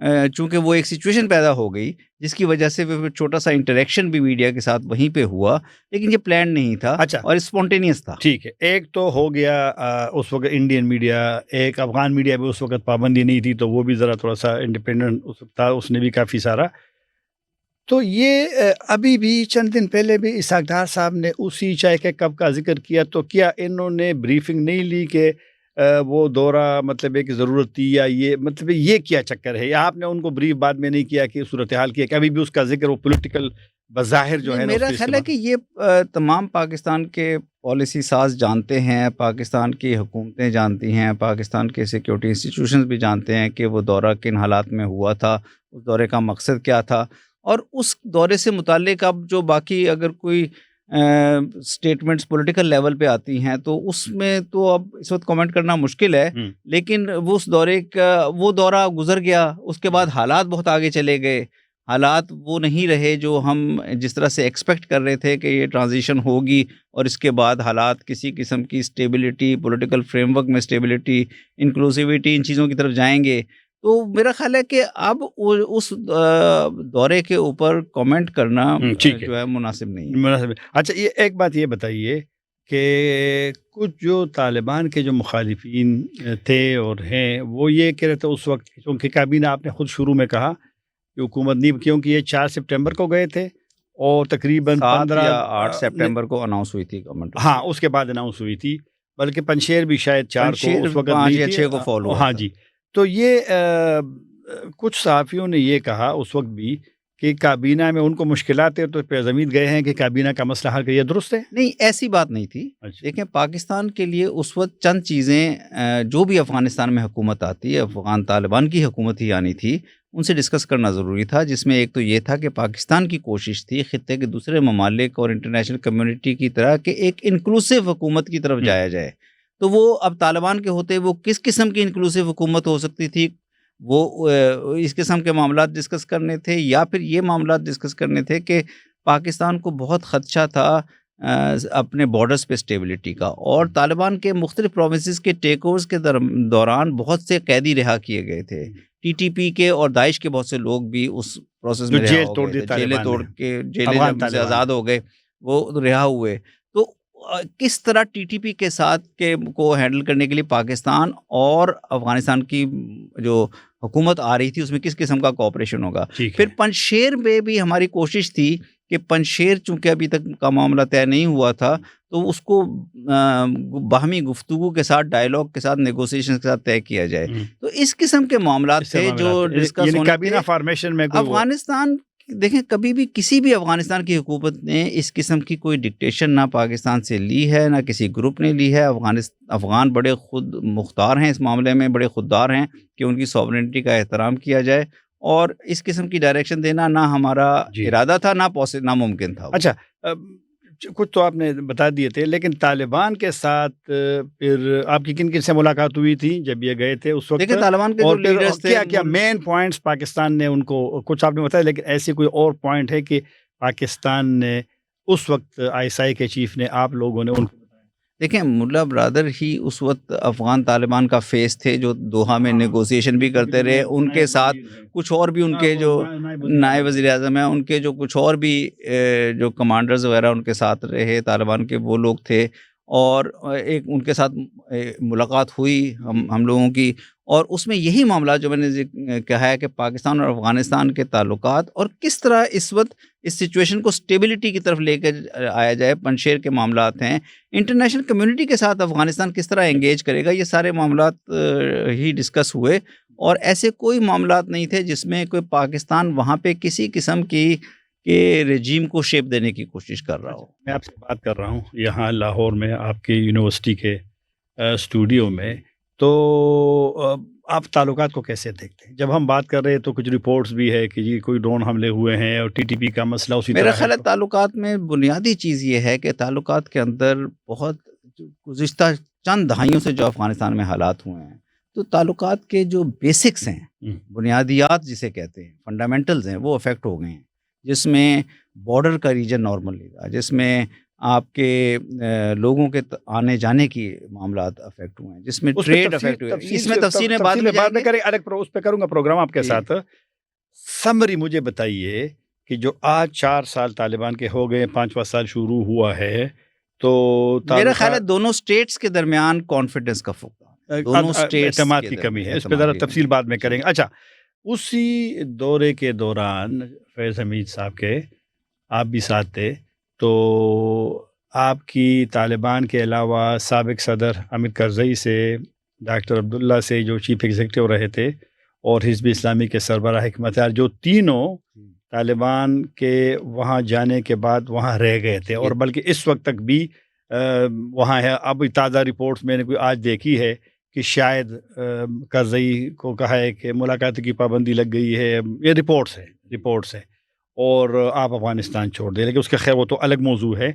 چونکہ وہ ایک سچویشن پیدا ہو گئی جس کی وجہ سے پھر چھوٹا سا انٹریکشن بھی میڈیا کے ساتھ وہیں پہ ہوا، لیکن یہ پلان نہیں تھا اچھا اور اسپونٹینیس تھا۔ ٹھیک ہے، ایک تو ہو گیا اس وقت انڈین میڈیا، ایک افغان میڈیا بھی اس وقت پابندی نہیں تھی تو وہ بھی ذرا تھوڑا سا انڈیپینڈنٹ تھا، اس نے بھی کافی سارا۔ تو یہ ابھی بھی چند دن پہلے بھی اسحاق ڈار صاحب نے اسی چائے کے کپ کا ذکر کیا، تو کیا انہوں نے بریفنگ نہیں لی کہ وہ دورہ مطلب ایک ضرورت تھی، یا یہ مطلب یہ کیا چکر ہے، یا آپ نے ان کو بریف بعد میں نہیں کیا کہ صورتحال کیا کہ ابھی بھی اس کا ذکر وہ پولیٹیکل بظاہر جو ہے نا میرا اس کے خیال ہے استعمال؟ کہ یہ تمام پاکستان کے پالیسی ساز جانتے ہیں، پاکستان کی حکومتیں جانتی ہیں، پاکستان کے سیکیورٹی انسٹیٹیوشنز بھی جانتے ہیں کہ وہ دورہ کن حالات میں ہوا تھا، اس دورے کا مقصد کیا تھا، اور اس دورے سے متعلق اب جو باقی اگر کوئی سٹیٹمنٹس پولیٹیکل لیول پہ آتی ہیں تو اس میں تو اب اس وقت کامنٹ کرنا مشکل ہے، لیکن وہ اس دورے کا وہ دورہ گزر گیا، اس کے بعد حالات بہت آگے چلے گئے، حالات وہ نہیں رہے جو ہم جس طرح سے ایکسپیکٹ کر رہے تھے کہ یہ ٹرانزیشن ہوگی اور اس کے بعد حالات کسی قسم کی اسٹیبلٹی، پولیٹیکل فریم ورک میں اسٹیبلٹی، انکلوسیوٹی، ان چیزوں کی طرف جائیں گے۔ تو میرا خیال ہے کہ اب اس دورے کے اوپر کامنٹ کرنا ٹھیک ہے، جو ہے مناسب نہیں ہے۔ مناسب ہے۔ اچھا یہ ایک بات یہ بتائیے کہ کچھ جو طالبان کے جو مخالفین تھے اور ہیں وہ یہ کہہ رہے تھے اس وقت، کیونکہ کابینہ آپ نے خود شروع میں کہا کہ حکومت نہیں، کیونکہ یہ 4 سپٹمبر کو گئے تھے اور تقریباً 7 15 یا 8 سپٹمبر کو اناؤنس ہوئی تھی گورنمنٹ۔ ہاں اس کے بعد اناؤنس ہوئی تھی، بلکہ پنشیر بھی شاید 4 کو اس وقت 5 نہیں یا تھی۔ 6 کو فال ہوا ہاں تھا۔ جی، تو یہ کچھ صحافیوں نے یہ کہا اس وقت بھی کہ کابینہ میں ان کو مشکلات ہے تو پہ زمین گئے ہیں کہ کابینہ کا مسئلہ حل کریے، درست ہے؟ نہیں، ایسی بات نہیں تھی۔ اچھا دیکھیں پاکستان کے لیے اس وقت چند چیزیں جو بھی افغانستان میں حکومت آتی ہے، افغان طالبان کی حکومت ہی آنی تھی، ان سے ڈسکس کرنا ضروری تھا، جس میں ایک تو یہ تھا کہ پاکستان کی کوشش تھی خطے کے دوسرے ممالک اور انٹرنیشنل کمیونٹی کی طرح کہ ایک انکلوسیو حکومت کی طرف جایا جائے۔ تو وہ اب طالبان کے ہوتے وہ کس قسم کی انکلوسیو حکومت ہو سکتی تھی، وہ اس قسم کے معاملات ڈسکس کرنے تھے، یا پھر یہ معاملات ڈسکس کرنے تھے کہ پاکستان کو بہت خدشہ تھا اپنے بارڈرز پہ اسٹیبلٹی کا، اور طالبان کے مختلف پروونسز کے ٹیک اوورز کے دوران بہت سے قیدی رہا کیے گئے تھے، ٹی ٹی پی کے اور داعش کے بہت سے لوگ بھی اس پروسیس میں رہا ہو گئے تھے، جیلیں توڑ کے جیلیں جب سے آزاد ہو گئے وہ رہا ہوئے۔ تو کس طرح ٹی ٹی پی کے ساتھ کو ہینڈل کرنے کے لیے پاکستان اور افغانستان کی جو حکومت آ رہی تھی اس میں کس قسم کا کوآپریشن ہوگا۔ پھر پنشیر میں بھی ہماری کوشش تھی کہ پنشیر چونکہ ابھی تک کا معاملہ طے نہیں ہوا تھا تو اس کو باہمی گفتگو کے ساتھ، ڈائیلاگ کے ساتھ، نیگوسیشن کے ساتھ طے کیا جائے۔ تو اس قسم کے معاملات تھے جو ڈسکس ہونے تھے۔ فارمیشن میں افغانستان دیکھیں کبھی بھی کسی بھی افغانستان کی حکومت نے اس قسم کی کوئی ڈکٹیشن نہ پاکستان سے لی ہے، نہ کسی گروپ نے لی ہے۔ افغان بڑے خود مختار ہیں اس معاملے میں، بڑے خوددار ہیں کہ ان کی سوورنٹی کا احترام کیا جائے، اور اس قسم کی ڈائریکشن دینا نہ ہمارا ارادہ تھا، نہ ممکن تھا۔ اچھا کچھ تو آپ نے بتا دیے تھے، لیکن طالبان کے ساتھ پھر آپ کی کن کن سے ملاقات ہوئی تھی جب یہ گئے تھے اس وقت؟ دیکھیں طالبان کے جو لیڈرز تھے، کیا مین پوائنٹس پاکستان نے ان کو کچھ آپ نے بتایا، لیکن ایسی کوئی اور پوائنٹ ہے کہ پاکستان نے اس وقت ISI کے چیف نے، آپ لوگوں نے ان کو؟ دیکھیں ملا برادر ہی اس وقت افغان طالبان کا فیس تھے جو دوحہ میں نیگوسیشن بھی کرتے رہے، ان کے ساتھ کچھ اور بھی ان کے جو نائب وزیر اعظم ہیں، ان کے جو کچھ اور بھی جو کمانڈرز وغیرہ ان کے ساتھ رہے طالبان کے، وہ لوگ تھے، اور ایک ان کے ساتھ ملاقات ہوئی ہم لوگوں کی، اور اس میں یہی معاملہ جو میں نے کہا ہے کہ پاکستان اور افغانستان کے تعلقات اور کس طرح اس وقت اس سچویشن کو سٹیبلٹی کی طرف لے کے آیا جائے، پنشیر کے معاملات ہیں، انٹرنیشنل کمیونٹی کے ساتھ افغانستان کس طرح انگیج کرے گا، یہ سارے معاملات ہی ڈسکس ہوئے، اور ایسے کوئی معاملات نہیں تھے جس میں کوئی پاکستان وہاں پہ کسی قسم کی کہ رجیم کو شیپ دینے کی کوشش کر رہا ہو۔ میں آپ سے بات کر رہا ہوں یہاں لاہور میں آپ کی یونیورسٹی کے اسٹوڈیو میں، تو آپ تعلقات کو کیسے دیکھتے ہیں؟ جب ہم بات کر رہے ہیں تو کچھ رپورٹس بھی ہے کہ جی کوئی ڈرون حملے ہوئے ہیں اور TTP کا مسئلہ اسی طرح ہے۔ میرا خیال ہے تعلقات میں بنیادی چیز یہ ہے کہ تعلقات کے اندر بہت گزشتہ چند دہائیوں سے جو افغانستان میں حالات ہوئے ہیں، تو تعلقات کے جو بیسکس ہیں، بنیادیات جسے کہتے ہیں، فنڈامنٹلز ہیں، وہ افیکٹ ہو گئے ہیں، جس میں بارڈر کا ریجن نارمل نہیں رہا، جس میں آپ کے لوگوں کے آنے جانے کی معاملات افیکٹ ہوئے ہیں، جس میں اس پہ ٹریڈ افیکٹ ہوئے ہیں. اس میں تفصیل میں بعد میں بعد میں جائیں گے. کریں، الگ اس پہ کروں گا پروگرام آپ کے جی. ساتھ. سمری مجھے بتائیے کہ جو آج 4 سال طالبان کے ہو گئے، 5واں سال شروع ہوا ہے، تو میرا خیال ہے دونوں اسٹیٹس کے درمیان کانفیڈنس کا فقدان، دونوں اسٹیٹس اعتماد کی کمی ہے. اس پہ ذرا تفصیل بعد میں کریں گے. اچھا، اسی دورے کے دوران فیض حمید صاحب کے آپ بھی ساتھ تھے، تو آپ کی طالبان کے علاوہ سابق صدر حامد کرزئی سے، ڈاکٹر عبداللہ سے جو چیف ایگزیکٹو رہے تھے، اور حزب اسلامی کے سربراہ حکمت یار، جو تینوں طالبان کے وہاں جانے کے بعد وہاں رہ گئے تھے، اور بلکہ اس وقت تک بھی وہاں ہے. اب تازہ رپورٹس میں نے کوئی آج دیکھی ہے کہ شاید کرزئی کو کہا ہے کہ ملاقات کی پابندی لگ گئی ہے. یہ رپورٹس ہیں اور آپ افغانستان چھوڑ دیں، لیکن اس کا خیر وہ تو الگ موضوع ہے.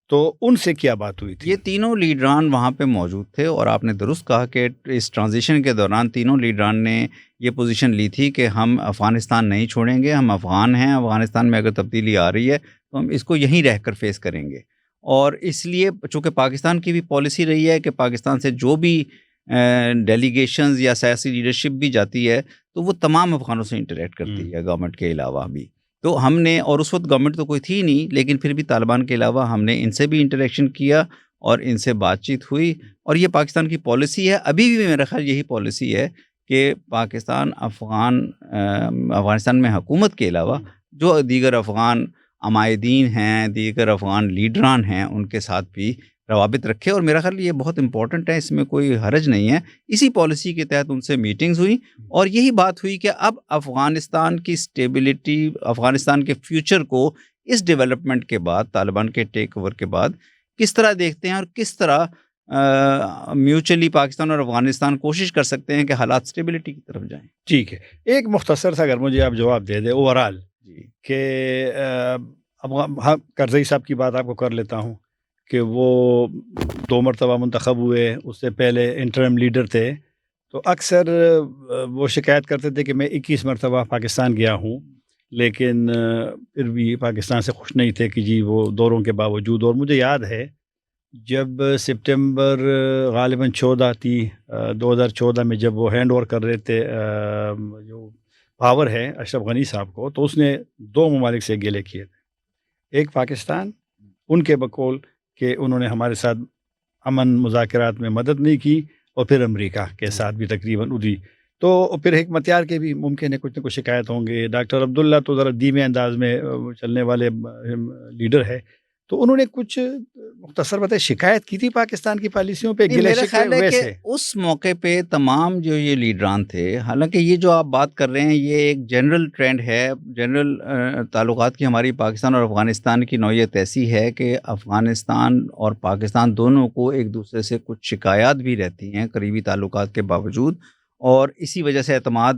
تو ان سے کیا بات ہوئی تھی؟ یہ تینوں لیڈران وہاں پہ موجود تھے، اور آپ نے درست کہا کہ اس ٹرانزیشن کے دوران تینوں لیڈران نے یہ پوزیشن لی تھی کہ ہم افغانستان نہیں چھوڑیں گے، ہم افغان ہیں، افغانستان میں اگر تبدیلی آ رہی ہے تو ہم اس کو یہیں رہ کر فیس کریں گے. اور اس لیے چونکہ پاکستان کی بھی پالیسی رہی ہے کہ پاکستان سے جو بھی ڈیلیگیشنز یا سیاسی لیڈرشپ بھی جاتی ہے تو وہ تمام افغانوں سے انٹریکٹ کرتی ہے، گورنمنٹ کے علاوہ بھی. تو ہم نے، اور اس وقت گورنمنٹ تو کوئی تھی نہیں، لیکن پھر بھی طالبان کے علاوہ ہم نے ان سے بھی انٹریکشن کیا اور ان سے بات چیت ہوئی. اور یہ پاکستان کی پالیسی ہے، ابھی بھی میرا خیال یہی پالیسی ہے کہ پاکستان افغانستان میں حکومت کے علاوہ جو دیگر افغان عمائدین ہیں، دیگر افغان لیڈران ہیں، ان کے ساتھ بھی روابط رکھے. اور میرا خیال یہ بہت امپورٹنٹ ہے، اس میں کوئی حرج نہیں ہے. اسی پالیسی کے تحت ان سے میٹنگز ہوئی، اور یہی بات ہوئی کہ اب افغانستان کی سٹیبلٹی، افغانستان کے فیوچر کو اس ڈیولپمنٹ کے بعد، طالبان کے ٹیک اوور کے بعد کس طرح دیکھتے ہیں، اور کس طرح میوچلی پاکستان اور افغانستان کوشش کر سکتے ہیں کہ حالات سٹیبلٹی کی طرف جائیں. ٹھیک ہے، ایک مختصر سا اگر مجھے آپ جواب دے دیں اوورال، کہ کرزئی صاحب کی بات آپ کو کر لیتا ہوں کہ وہ 2 مرتبہ منتخب ہوئے، اس سے پہلے انٹرم لیڈر تھے. تو اکثر وہ شکایت کرتے تھے کہ میں 21 مرتبہ پاکستان گیا ہوں، لیکن پھر بھی پاکستان سے خوش نہیں تھے کہ جی وہ دوروں کے باوجود. اور مجھے یاد ہے جب سپٹمبر غالباً 14 تھی 2014 میں، جب وہ ہینڈ اوور کر رہے تھے جو پاور ہے اشرف غنی صاحب کو، تو اس نے 2 ممالک سے گلے کیے تھے. ایک پاکستان، ان کے بقول کہ انہوں نے ہمارے ساتھ امن مذاکرات میں مدد نہیں کی، اور پھر امریکہ کے ساتھ بھی تقریباً ادھی. تو پھر حکمت یار کے بھی ممکن ہے کچھ نہ کچھ شکایت ہوں گے. ڈاکٹر عبداللہ تو ذرا دھیمے انداز میں چلنے والے لیڈر ہے، تو انہوں نے کچھ مختصر بتائے شکایت کی تھی پاکستان کی پالیسیوں پہ، گلے میرا شکوے خیال ہے کہ ویسے. اس موقع پہ تمام جو یہ لیڈران تھے، حالانکہ یہ جو آپ بات کر رہے ہیں یہ ایک جنرل ٹرینڈ ہے، جنرل تعلقات کی ہماری پاکستان اور افغانستان کی نوعیت ایسی ہے کہ افغانستان اور پاکستان دونوں کو ایک دوسرے سے کچھ شکایات بھی رہتی ہیں قریبی تعلقات کے باوجود، اور اسی وجہ سے اعتماد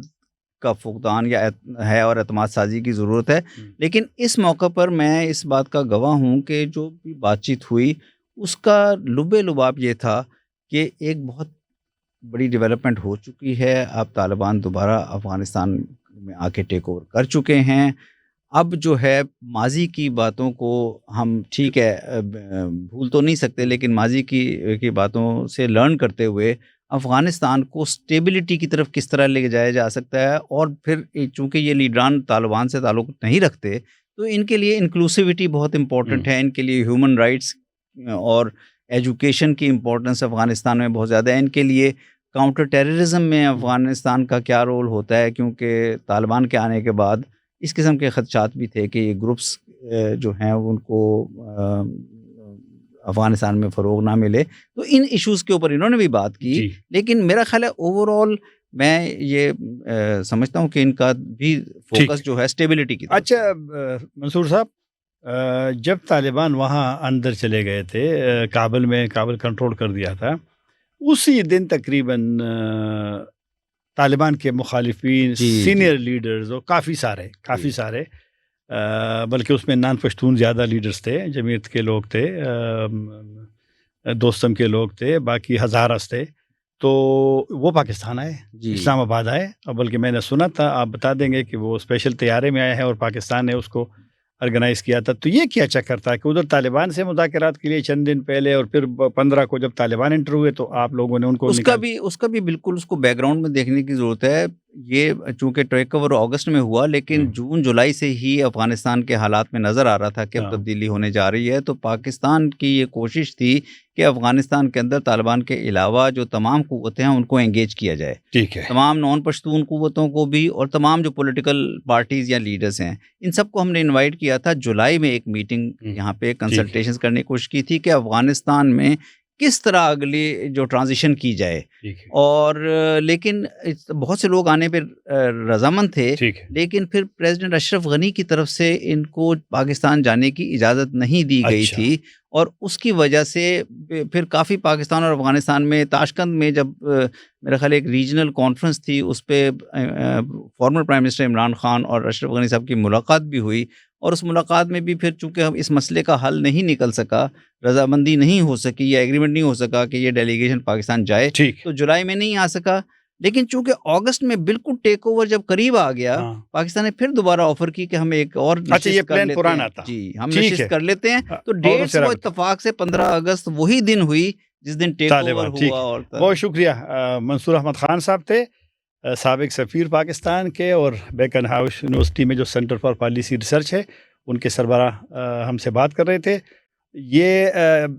کا فقدان یا ہے اور اعتماد سازی کی ضرورت ہے. لیکن اس موقع پر میں اس بات کا گواہ ہوں کہ جو بھی بات چیت ہوئی اس کا لب لباب یہ تھا کہ ایک بہت بڑی ڈیولپمنٹ ہو چکی ہے. اب طالبان دوبارہ افغانستان میں آ کے ٹیک اوور کر چکے ہیں. اب جو ہے ماضی کی باتوں کو ہم ٹھیک ہے بھول تو نہیں سکتے، لیکن ماضی کی باتوں سے لرن کرتے ہوئے افغانستان کو سٹیبلٹی کی طرف کس طرح لے جایا جا سکتا ہے. اور پھر چونکہ یہ لیڈران طالبان سے تعلق نہیں رکھتے تو ان کے لیے انکلوسیوٹی بہت امپورٹنٹ ہے، ان کے لیے ہیومن رائٹس اور ایجوکیشن کی امپورٹنس افغانستان میں بہت زیادہ ہے. ان کے لیے کاؤنٹر ٹیررزم میں افغانستان کا کیا رول ہوتا ہے، کیونکہ طالبان کے آنے کے بعد اس قسم کے خدشات بھی تھے کہ یہ گروپس جو ہیں ان کو افغانستان میں فروغ نہ ملے. تو ان ایشوز کے اوپر انہوں نے بھی بات کی جی. لیکن میرا خیال ہے اوور آل میں یہ سمجھتا ہوں کہ ان کا بھی فوکس جو ہے اسٹیبلٹی کی طرف. اچھا منصور صاحب، جب طالبان وہاں اندر چلے گئے تھے کابل میں، کابل کنٹرول کر دیا تھا، اسی دن تقریباً طالبان کے مخالفین سینئر لیڈرز اور کافی سارے بلکہ اس میں نان پشتون زیادہ لیڈرز تھے، جمعیت کے لوگ تھے، دوستم کے لوگ تھے، باقی ہزارس تھے، تو وہ پاکستان آئے، اسلام آباد آئے. اور بلکہ میں نے سنا تھا، آپ بتا دیں گے کہ وہ اسپیشل طیارے میں آئے ہیں اور پاکستان نے اس کو آرگنائز کیا تھا. تو یہ کیا چکر تھا کہ ادھر طالبان سے مذاکرات کے لیے چند دن پہلے اور پھر 15 کو جب طالبان انٹر ہوئے تو آپ لوگوں نے ان کو اس کا بھی بالکل اس کو بیک گراؤنڈ میں دیکھنے کی ضرورت ہے. یہ چونکہ ٹیک اوور اگست میں ہوا، لیکن جون جولائی سے ہی افغانستان کے حالات میں نظر آ رہا تھا کہ اب تبدیلی ہونے جا رہی ہے. تو پاکستان کی یہ کوشش تھی کہ افغانستان کے اندر طالبان کے علاوہ جو تمام قوتیں ہیں ان کو انگیج کیا جائے. ٹھیک ہے. تمام نان پشتون قوتوں کو بھی اور تمام جو پولیٹیکل پارٹیز یا لیڈرز ہیں ان سب کو ہم نے انوائٹ کیا تھا. جولائی میں ایک میٹنگ یہاں پہ کنسلٹیشنز کرنے کی کوشش کی تھی کہ افغانستان میں کس طرح اگلی جو ٹرانزیشن کی جائے. اور لیکن بہت سے لوگ آنے پہ رضامند تھے، لیکن پھر پریزیڈنٹ اشرف غنی کی طرف سے ان کو پاکستان جانے کی اجازت نہیں دی گئی تھی، اور اس کی وجہ سے پھر کافی پاکستان اور افغانستان میں تاشقند میں جب میرا خیال ایک ریجنل کانفرنس تھی، اس پہ former prime minister Imran Khan اور اشرف غنی صاحب کی ملاقات بھی ہوئی. اور اس ملاقات میں بھی پھر چونکہ ہم اس مسئلے کا حل نہیں نکل سکا، رضامندی نہیں ہو سکی یا ایگریمنٹ نہیں ہو سکا کہ یہ ڈیلیگیشن پاکستان جائے، تو جولائی میں نہیں آ سکا. لیکن چونکہ اگست میں بالکل ٹیک اوور جب قریب آ گیا، پاکستان نے پھر دوبارہ آفر کی کہ ہم ایک اور نشست کر لیتے ہیں. جی ہم نشست کر لیتے ہیں. تو ڈیٹ وہ اتفاق سے 15 اگست وہی دن ہوئی جس دن ٹیک اوور ہوا. اور بہت شکریہ. منصور احمد خان صاحب تھے، سابق سفیر پاکستان کے، اور بیکن ہاؤس یونیورسٹی میں جو سینٹر فار پالیسی ریسرچ ہے ان کے سربراہ ہم سے بات کر رہے تھے. یہ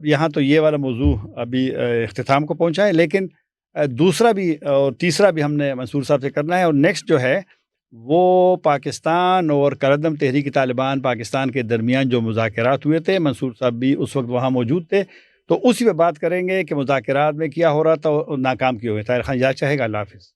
یہاں تو یہ والا موضوع ابھی اختتام کو پہنچا ہے، لیکن دوسرا بھی اور تیسرا بھی ہم نے منصور صاحب سے کرنا ہے. اور نیکسٹ جو ہے وہ پاکستان اور کردم تحریک طالبان پاکستان کے درمیان جو مذاکرات ہوئے تھے، منصور صاحب بھی اس وقت وہاں موجود تھے، تو اسی پہ بات کریں گے کہ مذاکرات میں کیا ہو رہا تھا اور ناکام کیوں ہوئے. طاہر خان اجازت چاہے گا. اللہ حافظ.